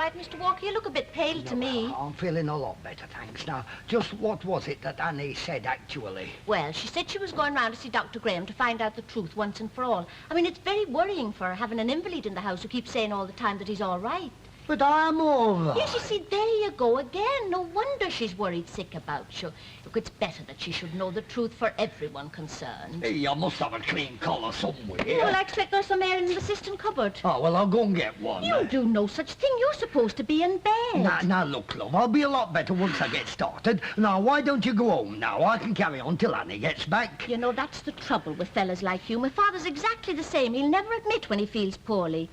right, Mr. Walker? You look a bit pale to me. I'm feeling a lot better, thanks. Now, just what was it that Annie said, actually? Well, she said she was going round to see Dr. Graham to find out the truth once and for all. I mean, it's very worrying for her, having an invalid in the house who keeps saying all the time that he's all right. But I'm all right. Yes, you see, there you go again. No wonder she's worried sick about you. Look, it's better that she should know the truth for everyone concerned. Hey, I must have a clean collar somewhere. Well, I expect there's some air in the cistern cupboard. Oh, well, I'll go and get one. You do no such thing. You're supposed to be in bed. Now, look, love, I'll be a lot better once I get started. Now, why don't you go home now? I can carry on till Annie gets back. You know, that's the trouble with fellas like you. My father's exactly the same. He'll never admit when he feels poorly.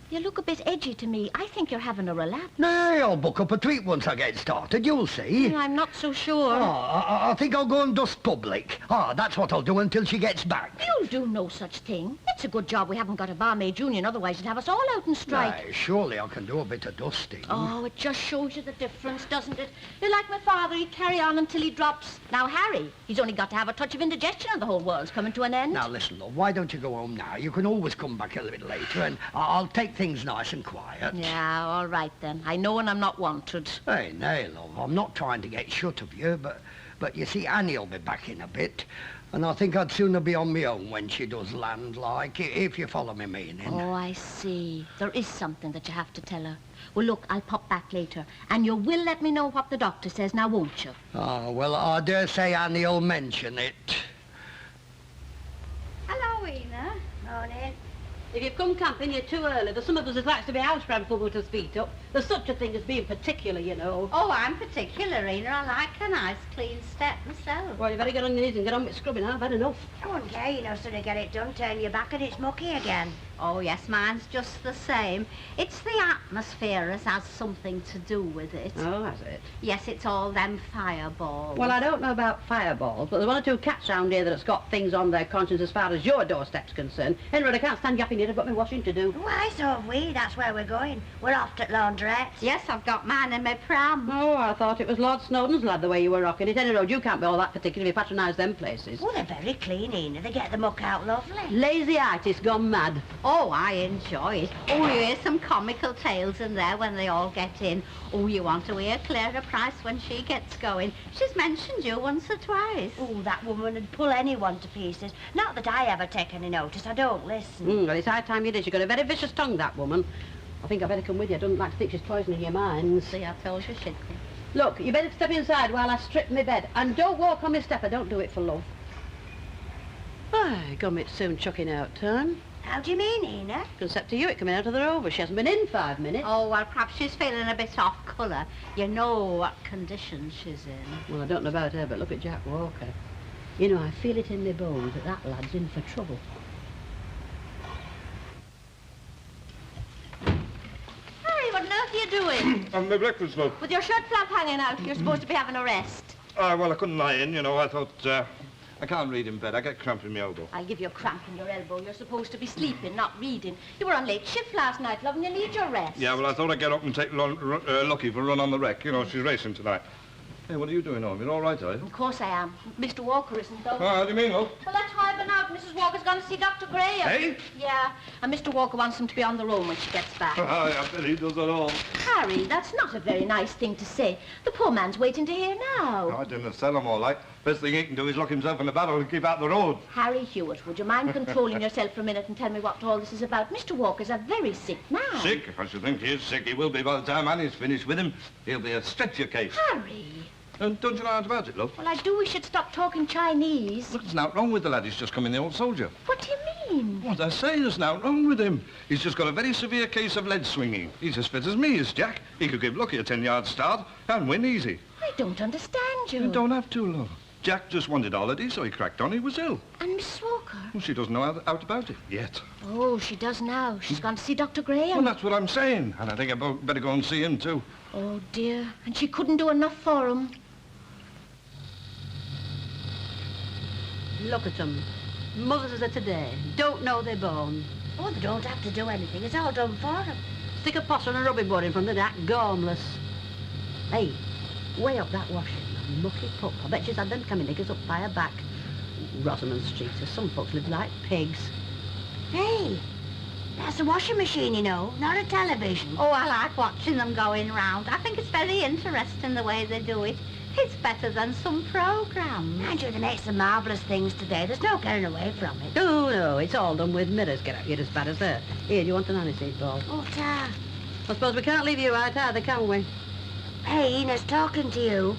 You look a bit edgy to me. I think you're having a relapse. Nay, I'll book up a treat once I get started, you'll see. I'm not so sure. I think I'll go and dust public. That's what I'll do until she gets back. You'll do no such thing. It's a good job we haven't got a barmaid union, otherwise it'd have us all out on strike. Aye, surely I can do a bit of dusting. Oh, it just shows you the difference, doesn't it? You're like my father, he'd carry on until he drops. Now, Harry, he's only got to have a touch of indigestion and the whole world's coming to an end. Now, listen, love, why don't you go home now? You can always come back a little bit later, and I'll take things nice and quiet. Yeah, all right then. I know when I'm not wanted. Hey, nay, love, I'm not trying to get shut of you, but you see, Annie'll be back in a bit, and I think I'd sooner be on my own when she does land, like, if you follow me meaning. Oh, I see. There is something that you have to tell her. Well, look, I'll pop back later, and you will let me know what the doctor says now, won't you? Oh, well, I dare say Annie'll mention it. Hello, Ena. Morning. If you've come camping, you're too early. There's some of us that likes to be housebound before we put our feet up. There's such a thing as being particular, you know. Oh, I'm particular, Ena. I like a nice, clean step myself. Well, you better get on your knees and get on with scrubbing. I've had enough. I wouldn't care, you know, sooner get it done, turn your back and it's mucky again. Oh, yes, mine's just the same. It's the atmosphere as has something to do with it. Oh, has it? Yes, it's all them fireballs. Well, I don't know about fireballs, but there's one or two cats round here that's got things on their conscience as far as your doorstep's concerned. Anyway, I can't stand yapping here. I've got my washing to do. Why, so have we. That's where we're going. We're off to laundrette. Yes, I've got mine in my pram. Oh, I thought it was Lord Snowdon's lad, the way you were rocking it. Anyway, you can't be all that particular if you patronise them places. Oh, they're very clean, Ena. They get the muck out lovely. Lazy artist gone mad. Oh, I enjoy it. Oh, you hear some comical tales in there when they all get in. Oh, you want to hear Clara Price when she gets going. She's mentioned you once or twice. Oh, that woman would pull anyone to pieces. Not that I ever take any notice. I don't listen. Well, it's high time you did. She's got a very vicious tongue, that woman. I think I better come with you. I don't like to think she's poisoning your minds. See, I told you she'd come. Look, you better step inside while I strip my bed. And don't walk on my step. I don't do it for love. By gum, it's soon chucking out time. How do you mean, Ena? Except to you, it coming out of the rover. She hasn't been in 5 minutes. Oh, well, perhaps she's feeling a bit off colour. You know what condition she's in. Well, I don't know about her, but look at Jack Walker. You know, I feel it in my bones that that lad's in for trouble. Harry, what on earth are you doing? Having my breakfast, love. With your shirt flap hanging out, you're supposed to be having a rest. Well, I couldn't lie in, you know. I thought, I can't read in bed. I get cramp in my elbow. I'll give you a cramp in your elbow. You're supposed to be sleeping, not reading. You were on late shift last night, love, and you need your rest. Yeah, well, I thought I'd get up and take Lucky for a run on the wreck. You know, she's racing tonight. Hey, what are you doing home? You're all right, are you? Of course I am. Mr. Walker isn't, though. Oh, how do you mean, love? Well, that's why I've been out. Mrs. Walker's gone to see Dr. Graham. Hey? Yeah, and Mr. Walker wants him to be on the road when she gets back. Oh, I bet he does it all. Harry, that's not a very nice thing to say. The poor man's waiting to hear now. I didn't sell him all right. Best thing he can do is lock himself in the barrel and keep out the road. Harry Hewitt, would you mind controlling yourself for a minute and tell me what all this is about? Mr. Walker's a very sick man. Sick? I should think he is sick. He will be by the time Annie's finished with him. He'll be a stretcher case. Harry! And don't you know anything about it, love? Well, I do wish you'd stop talking Chinese. Look, there's nothing wrong with the lad. He's just come in, the old soldier. What do you mean? What I say, there's nothing wrong with him. He's just got a very severe case of lead swinging. He's as fit as me, is Jack. He could give Lucky a 10-yard start and win easy. I don't understand you. You don't have to, love. Jack just wanted holiday, so he cracked on. He was ill. And Miss Walker? Well, she doesn't know out about it yet. Oh, she does now. She's gone to see Dr. Graham. Well, that's what I'm saying. And I think I better go and see him, too. Oh, dear. And she couldn't do enough for him. Look at them. Mothers of today don't know they're born. Oh, they don't have to do anything. It's all done for them. Stick a pot on a rubbing board in front of that, gormless. Hey, way up that washing, a mucky pup. I bet she's had them coming niggers up by her back. Rosamond Street, some folks live like pigs. Hey, That's a washing machine, you know, not a television. Oh, I like watching them going round. I think it's very interesting the way they do it. It's better than some programmes. Andrew, they make some marvellous things today. There's no getting away from it. No, no, it's all done with mirrors. Get out here as bad as that. Here, do you want an aniseed ball? Oh, Ta. I suppose we can't leave you out either, can we? Hey, Ina's talking to you.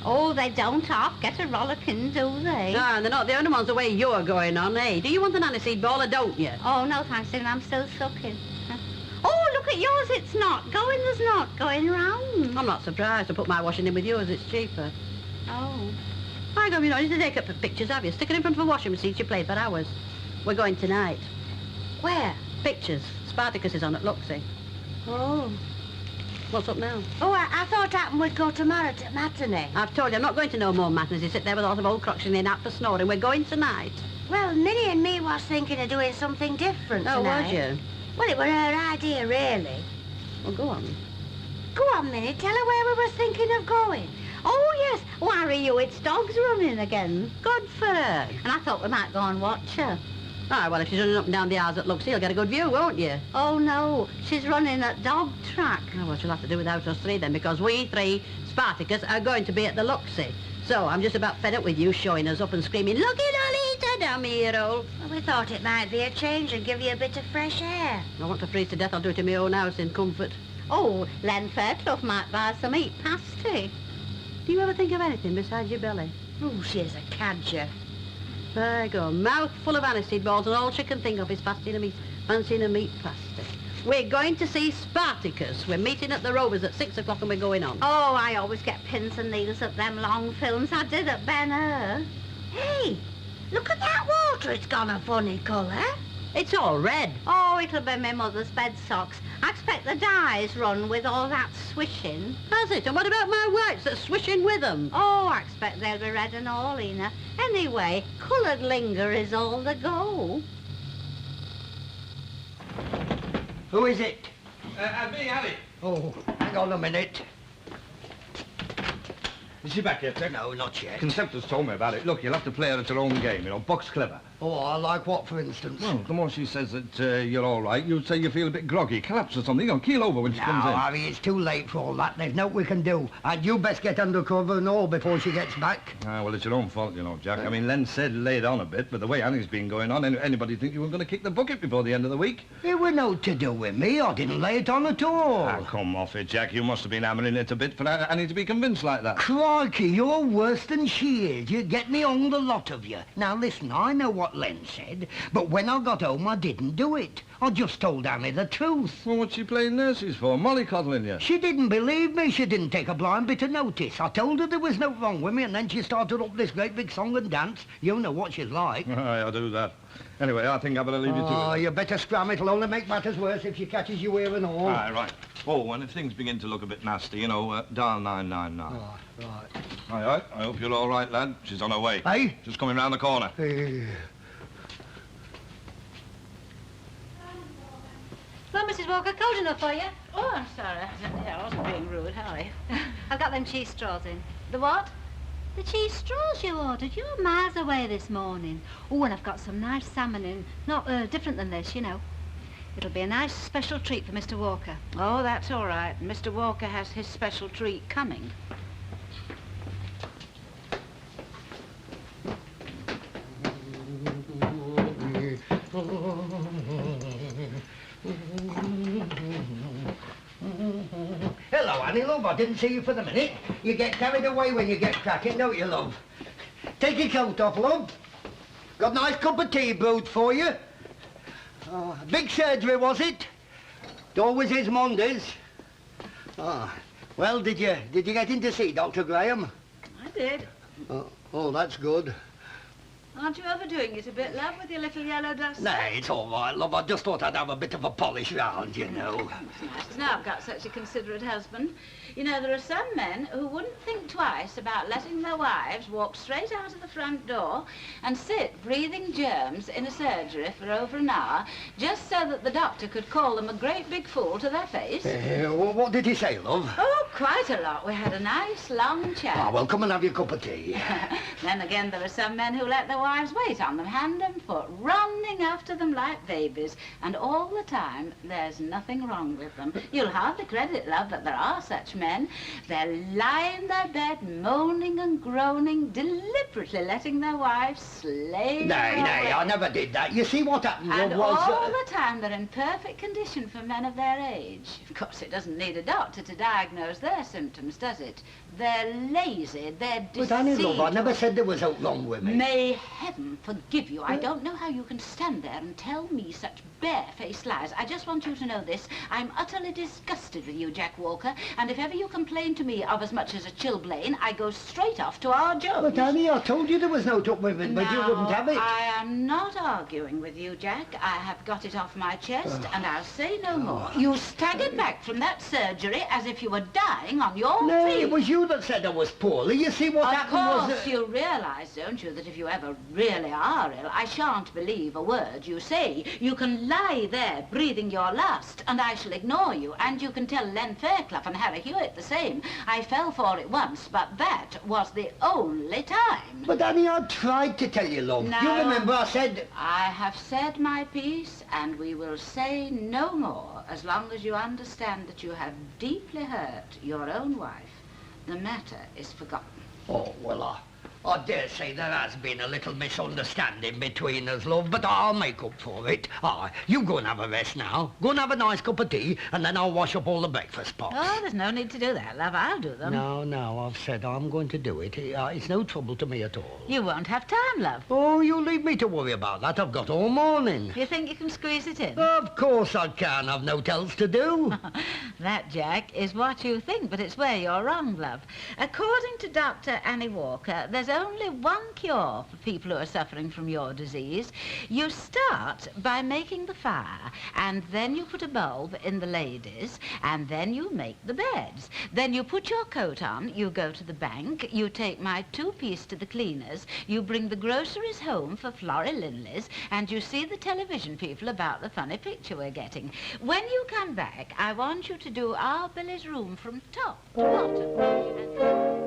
Oh, they don't half get a rollicking, do they? No, and they're not the only ones the way you're going on, eh? Do you want an aniseed ball or don't you? Oh, no, thanks, Ian, I'm still sucking. Oh, look at yours, it's not going, there's not going round. I'm not surprised. I put my washing in with yours, it's cheaper. Oh. I go, you know, you take up the pictures, have you? Stick it in front of a washing machine, you play for hours. We're going tonight. Where? Pictures. Spartacus is on at Luxie. Oh. What's up now? Oh, I thought Appen would go tomorrow to matinee. I've told you, I'm not going to no more matinees. You sit there with all of old crocks in out for snoring. We're going tonight. Well, Minnie and me was thinking of doing something different Oh, tonight. was you? Well, it were her idea, really. Well, go on. Go on, Minnie, tell her where we were thinking of going. Oh, yes. Why, you, it's dogs running again. Good for her. And I thought we might go and watch her. Ah, well, if she's running up and down the aisles at Luxie, you'll get a good view, won't you? Oh, no, she's running at dog track. Oh, well, she'll have to do without us three then, because we three, Spartacus, are going to be at the Luxie. So I'm just about fed up with you showing us up and screaming, "Look at Lolita, damn hero." Well, we thought it might be a change and give you a bit of fresh air. I want to freeze to death. I'll do it in my own house in comfort. Oh, Len Fairclough might buy some meat pasty. Do you ever think of anything besides your belly? Oh, she's a cadger. There you go, mouth full of aniseed balls, and all she can think of is fancying a meat pasty. We're going to see Spartacus. We're meeting at the Rovers at 6 o'clock and we're going on. Oh, I always get pins and needles at them long films. I did at Ben Hur. Hey, look at that water. It's gone a funny colour. It's all red. Oh, it'll be my mother's bed socks. I expect the dye's run with all that swishing. Has it? And what about my whites that's swishing with them? Oh, I expect they'll be red and all, Ina. Anyway, coloured linger is all the go. Who is it? Me, Harry. Oh, hang on a minute. Is she back yet, Dick? No, not yet. Conceptor's told me about it. Look, you'll have to play her at her own game, you know. Box clever. Oh, I like what, for instance? Well, the more she says that you're all right, you'd say you feel a bit groggy, collapse or something. You know, keel over when she comes No, in. Harry, it's too late for all that. There's no we can do. And you best get under cover and all before she gets back. Ah, well, it's your own fault, you know, Jack. I mean, Len said lay it on a bit, but the way Annie's been going on, anybody think you were going to kick the bucket before the end of the week? It were no to do with me. I didn't lay it on at all. Ah, come off it, Jack. You must have been hammering it a bit for Annie to be convinced like that. Crikey, you're worse than she is. You get me on the lot of you. Now, listen, I know what Len said, but when I got home, I didn't do it. I just told Annie the truth. Well, what's she playing nurses for? Mollycoddling you? She didn't believe me. She didn't take a blind bit of notice. I told her there was no wrong with me, and then she started up this great big song and dance. You know what she's like. Aye, I'll do that. Anyway, I think I better leave you to Oh, it. you better scram. It'll only make matters worse if she catches you here and all. Aye, right. Oh, and if things begin to look a bit nasty, you know, dial 999. Right. Aye. I hope you're all right, lad. She's on her way. Hey? Just coming round the corner. Well, Mrs. Walker, cold enough for you? Oh, I'm sorry. I wasn't being rude, Harry. I've got them cheese straws in. The what? The cheese straws you ordered. You were miles away this morning. Oh, and I've got some nice salmon in. Not different than this, you know. It'll be a nice special treat for Mr. Walker. Oh, that's all right. Mr. Walker has his special treat coming. Hello, Annie, love. I didn't see you for the minute. You get carried away when you get cracking, don't you, love? Take your coat off, love. Got a nice cup of tea brewed for you. Big surgery, was it? It always is Mondays. Well, did you get in to see Dr. Graham? I did. Oh, that's good. Aren't you overdoing it a bit, love, with your little yellow dust? Nay, it's all right, love. I just thought I'd have a bit of a polish round, you know. It's nice to know I've got such a considerate husband. You know, there are some men who wouldn't think twice about letting their wives walk straight out of the front door and sit breathing germs in a surgery for over an hour just so that the doctor could call them a great big fool to their face. What did he say, love? Oh, quite a lot. We had a nice long chat. Well, come and have your cup of tea. Then again, there are some men who let their wives wives wait on them hand and foot, running after them like babies, and all the time there's nothing wrong with them. You'll hardly credit, love, that there are such men. They're lying in their bed, moaning and groaning, deliberately letting their wives slave Nay, away. I never did that. You see what happened And was... all the time they're in perfect condition for men of their age. Of course, it doesn't need a doctor to diagnose their symptoms, does it? They're lazy, they're deceived. But Annie, love, I never said there was out wrong with me. May heaven forgive you. I don't know how you can stand there and tell me such barefaced lies. I just want you to know this. I'm utterly disgusted with you, Jack Walker, and if ever you complain to me of as much as a chilblain, I go straight off to our Jones. But Annie, I told you there was no talk with it, but you wouldn't have it. I am not arguing with you, Jack. I have got it off my chest, and I'll say no more. You staggered back from that surgery as if you were dying on your No, feet. it was you that said I was poorly. You see what Of happened course, you realise, don't you, that if you ever really are ill, I shan't believe a word you say. You can lie there breathing your last, and I shall ignore you, and you can tell Len Fairclough and Harry Hewitt the same. I fell for it once, but that was the only time. But Annie, I tried to tell you, love. No. You remember I said... I have said my piece, and we will say no more, as long as you understand that you have deeply hurt your own wife. The matter is forgotten. Oh, well, I dare say there has been a little misunderstanding between us, love, but I'll make up for it. You go and have a rest now. Go and have a nice cup of tea, and then I'll wash up all the breakfast pots. Oh, there's no need to do that, love. I'll do them. No, I've said I'm going to do it. It's no trouble to me at all. You won't have time, love. Oh, you leave me to worry about that. I've got all morning. You think you can squeeze it in? Of course I can. I've no else to do. That, Jack, is what you think, but it's where you're wrong, love. According to Dr. Annie Walker, there's only one cure for people who are suffering from your disease. You start by making the fire, and then you put a bulb in the ladies, and then you make the beds. Then you put your coat on, you go to the bank, you take my two-piece to the cleaners, you bring the groceries home for Florrie Linley's, and you see the television people about the funny picture we're getting. When you come back, I want you to do our Billy's room from top to bottom.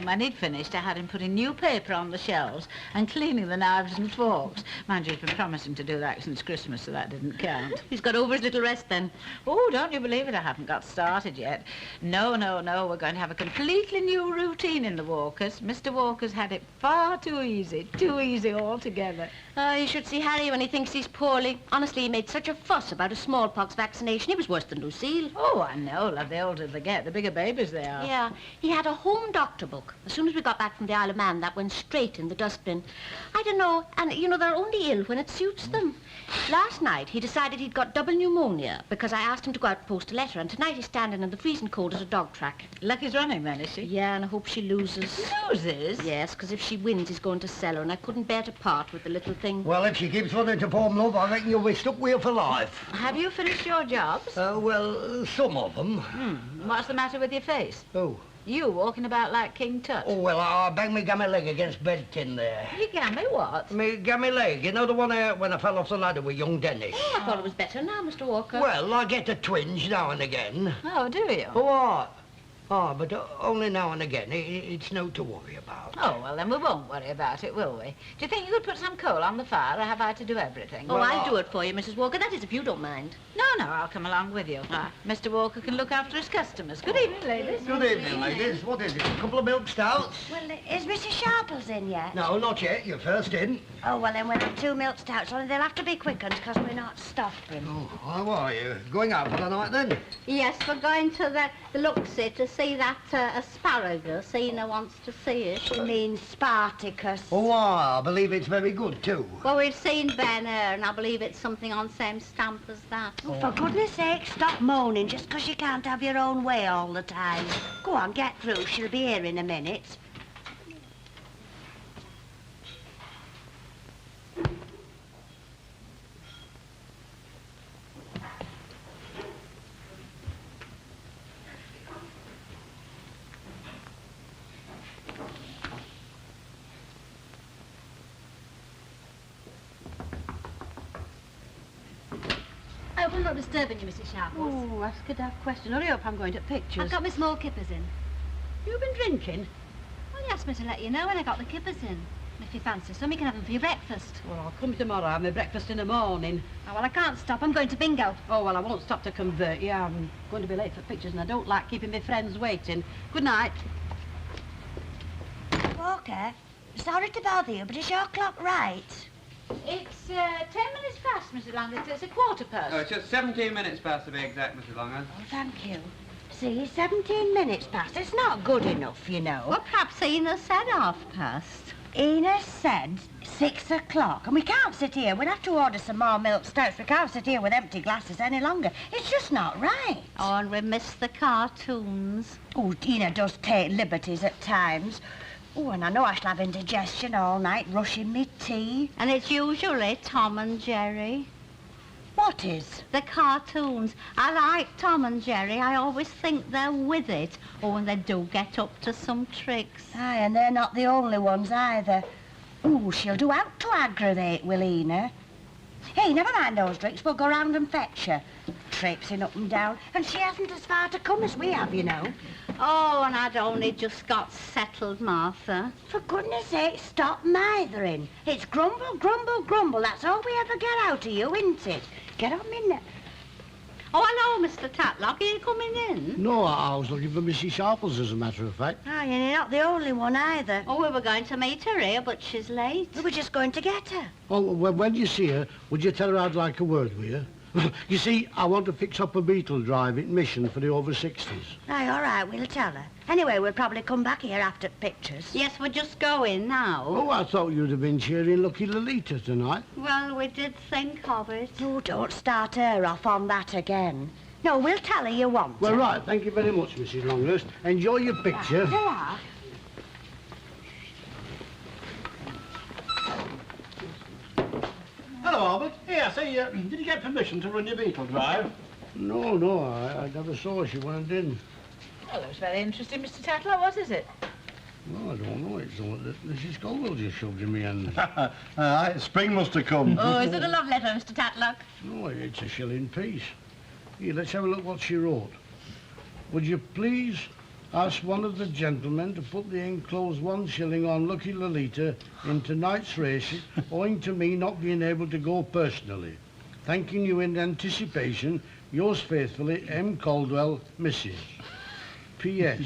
When he'd finished, I had him putting new paper on the shelves and cleaning the knives and forks. Mind you, he's been promising to do that since Christmas, so that didn't count. He's got over his little rest then. Oh, don't you believe it? I haven't got started yet. No. We're going to have a completely new routine in the Walkers. Mr. Walker's had it far too easy altogether. Oh, you should see Harry when he thinks he's poorly. Honestly, he made such a fuss about a smallpox vaccination. He was worse than Lucille. Oh, I know, love. The older they get, the bigger babies they are. Yeah, he had a home doctor book. As soon as we got back from the Isle of Man, that went straight in the dustbin. I don't know, and, they're only ill when it suits them. Last night, he decided he'd got double pneumonia because I asked him to go out and post a letter, and tonight he's standing in the freezing cold as a dog track. Lucky's running, then, is she? Yeah, and I hope she loses. Loses? Yes, because if she wins, he's going to sell her, and I couldn't bear to part with the little thing. Well, if she keeps running to form, love, I reckon you'll be stuck with her for life. Have you finished your jobs? Some of them. What's the matter with your face? Oh. You walking about like King Tut. Oh, well, I banged me gammy leg against bed tin there. You gammy what? Me gammy leg, you know the one when I fell off the ladder with young Dennis? Oh, I thought it was better now, Mr. Walker. Well, I get a twinge now and again. Oh, do you? Oh, what? Oh, but only now and again. It's no to worry about. Oh, well, then we won't worry about it, will we? Do you think you could put some coal on the fire, or have I to do everything? Oh, I'll do it for you, Mrs. Walker. That is, if you don't mind. No, I'll come along with you. Mr. Walker can look after his customers. Good evening, ladies. Good evening, ladies. What is it? A couple of milk stouts? Well, is Mrs. Sharples in yet? No, not yet. You're first in. Oh, well, then we'll have 2 milk stouts, only they'll have to be quickened because we're not stuffing. Oh, how are you? Going out for the night, then? Yes, we're going to the look-see to see that asparagus. Ina wants to see it. You mean Spartacus? Oh, I believe it's very good, too. Well, we've seen Ben Hur, and I believe it's something on the same stamp as that. Oh, for goodness sake, stop moaning just 'cause you can't have your own way all the time. Go on, get through. She'll be here in a minute. I'm not disturbing you, Mrs. Sharples. Oh, ask a daft question. Hurry up, I'm going to pictures. I've got my small kippers in. You've been drinking? Well, you asked me to let you know when I got the kippers in. And if you fancy some, you can have them for your breakfast. Well, I'll come tomorrow. I have my breakfast in the morning. Oh, well, I can't stop. I'm going to bingo. Oh, well, I won't stop to convert you. I'm going to be late for pictures and I don't like keeping my friends waiting. Good night. Walker, sorry to bother you, but is your clock right? It's 10 minutes past, Mrs. Longhurst. It's a quarter past. Oh, it's just 17 minutes past to be exact, Mrs. Longhurst. Oh, thank you. See, 17 minutes past. It's not good enough, you know. Well, perhaps Ina said past. Ina said 6 o'clock, and we can't sit here. We'll have to order some more milk stouts. We can't sit here with empty glasses any longer. It's just not right. Oh, and we miss the cartoons. Oh, Ina does take liberties at times. Oh, and I know I shall have indigestion all night, rushing me tea. And it's usually Tom and Jerry. What is? The cartoons. I like Tom and Jerry. I always think they're with it. Oh, and they do get up to some tricks. Aye, and they're not the only ones either. Oh, she'll do out to aggravate, will Ina? Hey, never mind those drinks. We'll go round and fetch her. Traipsing up and down. And she hasn't as far to come as we have, you know. Oh, and I'd only just got settled, Martha. For goodness sake, stop mithering. It's grumble, grumble, grumble. That's all we ever get out of you, isn't it? Get on me now. Oh, hello, Mr. Tatlock. Are you coming in? No, I was looking for Mrs. Sharples, as a matter of fact. Aye, and you're not the only one either. Oh, we were going to meet her here, but she's late. We were just going to get her. Oh, well, when you see her, would you tell her I'd like a word with you? You see, I want to fix up a beetle drive at Mission for the over 60s. Aye, all right, we'll tell her. Anyway, we'll probably come back here after pictures. Yes, we're just going now. Oh, I thought you'd have been cheering Lucky Lolita tonight. Well, we did think of it. Oh, don't start her off on that again. No, we'll tell her you want Well, her. right, thank you very much, Mrs. Longhurst. Enjoy your picture. Yeah. Hello, Albert. Here, say, did you get permission to run your beetle drive? No, I never saw her. She went in. Well, it was very interesting, Mr. Tatlock. What is it? No, I don't know. It's something that Mrs. Colwell just shoved in my hand. Spring must have come. Oh, is it a love letter, Mr. Tatlock? No, it's a shilling piece. Here, let's have a look what she wrote. Would you please ask one of the gentlemen to put the enclosed 1 shilling on Lucky Lolita in tonight's race, owing to me not being able to go personally. Thanking you in anticipation, yours faithfully, M. Caldwell, Mrs. P.S.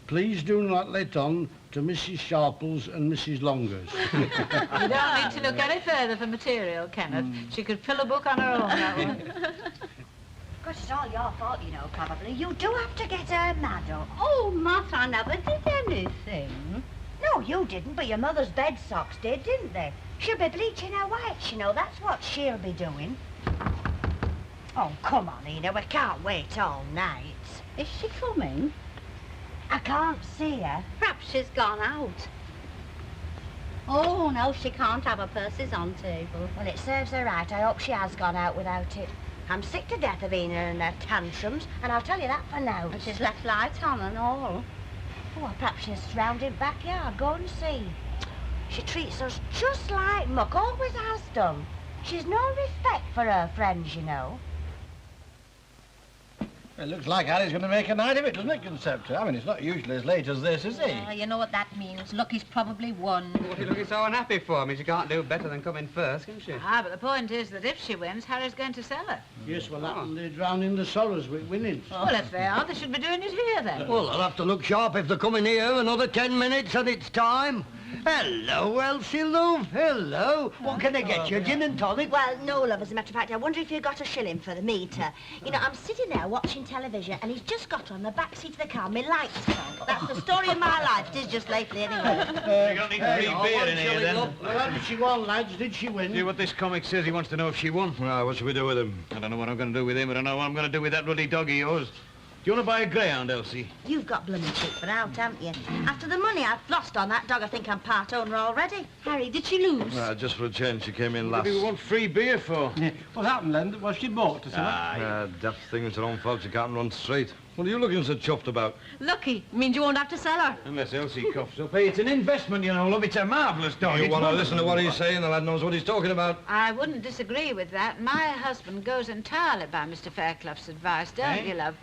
Please do not let on to Mrs. Sharples and Mrs. Longhurst. You don't need to look any further for material, Kenneth. She could fill a book on her own, that one. Of course, it's all your fault, you know, probably. You do have to get her mad up. Oh, Martha, I never did anything. No, you didn't, but your mother's bed socks did, didn't they? She'll be bleaching her whites, you know. That's what she'll be doing. Oh, come on, Ina. We can't wait all night. Is she coming? I can't see her. Perhaps she's gone out. Oh, no, she can't have her purses on table. Well, it serves her right. I hope she has gone out without it. I'm sick to death of Ina and her tantrums, and I'll tell you that for now. But she's left lights on and all. Oh, well, perhaps she's surrounded backyard. Go and see. She treats us just like muck, always has done. She's no respect for her friends, you know. It looks like Harry's going to make a night of it, doesn't it, Conceptor? I mean, it's not usually as late as this, is he? You know what that means. Lucky's probably won. What are you looking so unhappy for? I mean, she can't do better than come in first, can she? Ah, but the point is that if she wins, Harry's going to sell her. Yes, well, they're drowning the sorrows with winnings. Oh. Well, if they are, they should be doing it here, then. Well, they'll have to look sharp if they're coming here another 10 minutes and it's time. Hello, Elsie, love. Hello. What can I get you? Gin and tonic? Well, no, love, as a matter of fact. I wonder if you got a shilling for the meter. You know, I'm sitting there watching television, and he's just got on the back seat of the car. My lights gone. That's the story of my life. It is just lately, anyway. You got any free beer in here, then? Well, how did she won, lads? Did she win? See what this comic says. He wants to know if she won. Well, what should we do with him? I don't know what I'm going to do with him. I don't know what I'm going to do with that bloody dog of yours. you want to buy a greyhound, Elsie? You've got blooming cheap for out, haven't you? After the money I've lost on that dog, I think I'm part owner already. Harry, did she lose? Just for a change, she came in What last. do we want free beer for? Yeah. What happened, Len? Was she bought or something? Daft thing, it's her own fault. She can't run straight. What are you looking so chuffed about? Lucky. Means you won't have to sell her. Unless Elsie coughs up. Hey, it's an investment, you know, love. It's a marvellous dog. You It's want to wonderful. listen to what he's saying? The lad knows what he's talking about. I wouldn't disagree with that. My husband goes entirely by Mr. Fairclough's advice, don't you, love?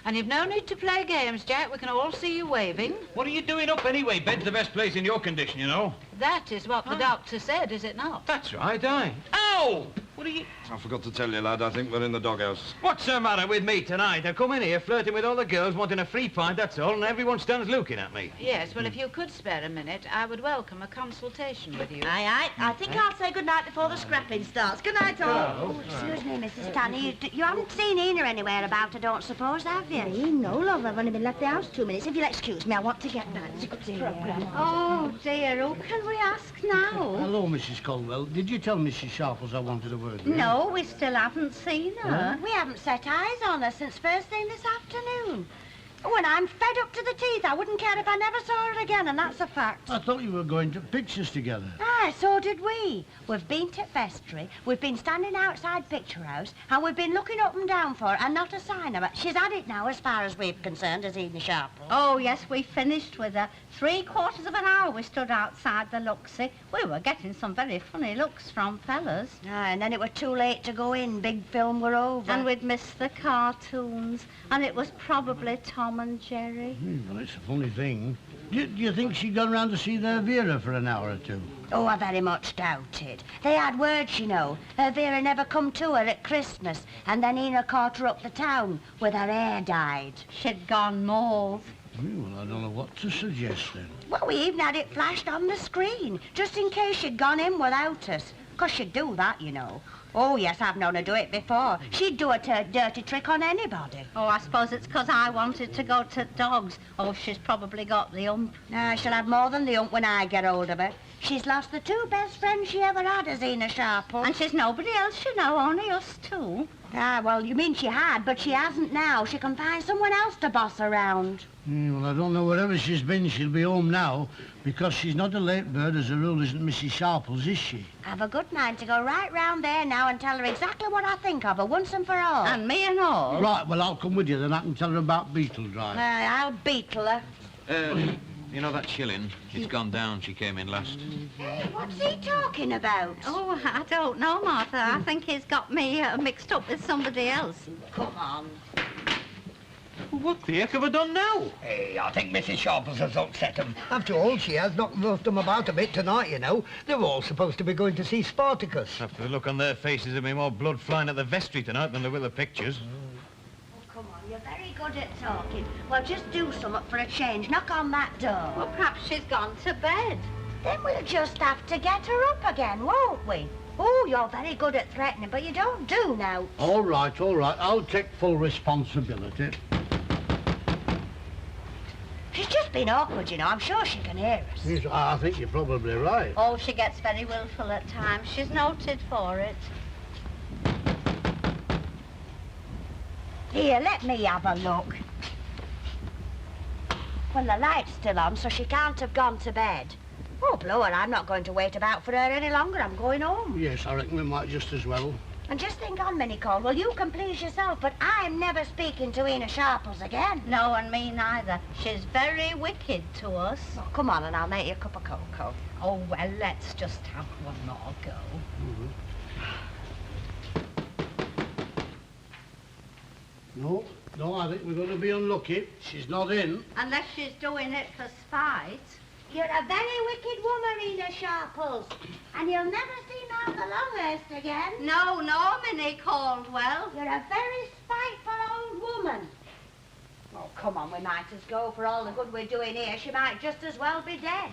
And you've no need to play games, Jack. We can all see you waving. What are you doing up anyway? Bed's the best place in your condition, you know. That is what the doctor said, is it not? That's right, aye. Ow! What are you... I forgot to tell you, lad. I think we're in the doghouse. What's the matter with me tonight? I come in here flirting with all the girls, wanting a free pint, that's all, and everyone stands looking at me. Yes, well, if you could spare a minute, I would welcome a consultation with you. Aye. I think I'll say good night before the scrapping starts. Good night, all. Oh, excuse me, Mrs. Tanny. You haven't seen Ena anywhere about, I don't suppose, have you? No, love. I've only been left the house 2 minutes. If you'll excuse me, I want to get back to the programme. Oh, dear, who can we ask now? Hello, Mrs. Colwell. Did you tell Mrs. Sharples I wanted a word with you? No, we still haven't seen her. We haven't set eyes on her since first thing this afternoon. Oh, and I'm fed up to the teeth. I wouldn't care if I never saw her again, and that's a fact. I thought you were going to pictures together. Aye, so did we. We've been to vestry, we've been standing outside Picture House, and we've been looking up and down for her, and not a sign of her. She's had it now, as far as we're concerned, as Ena Sharples. Oh, yes, we finished with her. 3/4 of an hour we stood outside the Luxie. We were getting some very funny looks from fellas. Aye, and then it were too late to go in. Big film were over. And we'd missed the cartoons. And it was probably Tom and Jerry. Well, it's a funny thing. Do you think she'd gone round to see their Vera for an hour or two? Oh, I very much doubt it. They had words, you know. Her Vera never come to her at Christmas, and then Ena caught her up the town with her hair dyed. She'd gone mauve. Well, I don't know what to suggest then. Well, we even had it flashed on the screen, just in case she'd gone in without us. 'Cause she'd do that, you know. Oh, yes, I've known her do it before. She'd do a dirty trick on anybody. Oh, I suppose it's 'cause I wanted to go to dogs. Oh, she's probably got the ump. Nah, she'll have more than the ump when I get hold of her. She's lost the 2 best friends she ever had, as Ena Sharples. And she's nobody else, you know, only us 2. Ah, well, you mean she had, but she hasn't now. She can find someone else to boss around. Well, I don't know wherever she's been. She'll be home now, because she's not a late bird, as a rule isn't Mrs. Sharples, is she? I've a good mind to go right round there now and tell her exactly what I think of her, once and for all. And me and all. Right, well, I'll come with you, then I can tell her about Beetle Drive. I'll beetle her. You know that shilling? It's gone down. She came in last. Hey, what's he talking about? Oh, I don't know, Martha. I think he's got me mixed up with somebody else. Come on. What the heck have I done now? Hey, I think Mrs. Sharples has upset them. After all, she has knocked most of them about a bit tonight, you know. They're all supposed to be going to see Spartacus. After the look on their faces, there'll be more blood flying at the vestry tonight than there will the pictures. Come on, you're very good at talking. Well, just do something for a change. Knock on that door. Well, perhaps she's gone to bed. Then we'll just have to get her up again, won't we? Oh, you're very good at threatening, but you don't do now. All right. I'll take full responsibility. She's just been awkward, you know. I'm sure she can hear us. Yes, I think you're probably right. Oh, she gets very willful at times. She's noted for it. Here, let me have a look. Well, the light's still on, so she can't have gone to bed. Oh, blow her, I'm not going to wait about for her any longer. I'm going home. Yes, I reckon we might just as well. And just think on, Minnie Caldwell, you can please yourself, but I'm never speaking to Ena Sharples again. No, and me neither. She's very wicked to us. Oh, come on, and I'll make you a cup of cocoa. Oh, well, let's just have one more go. No, I think we're going to be unlucky. She's not in. Unless she's doing it for spite. You're a very wicked woman, Ena Sharples, and you'll never see Martha Longhurst again. No, Minnie Caldwell. You're a very spiteful old woman. Oh, come on, we might as go. For all the good we're doing here, she might just as well be dead.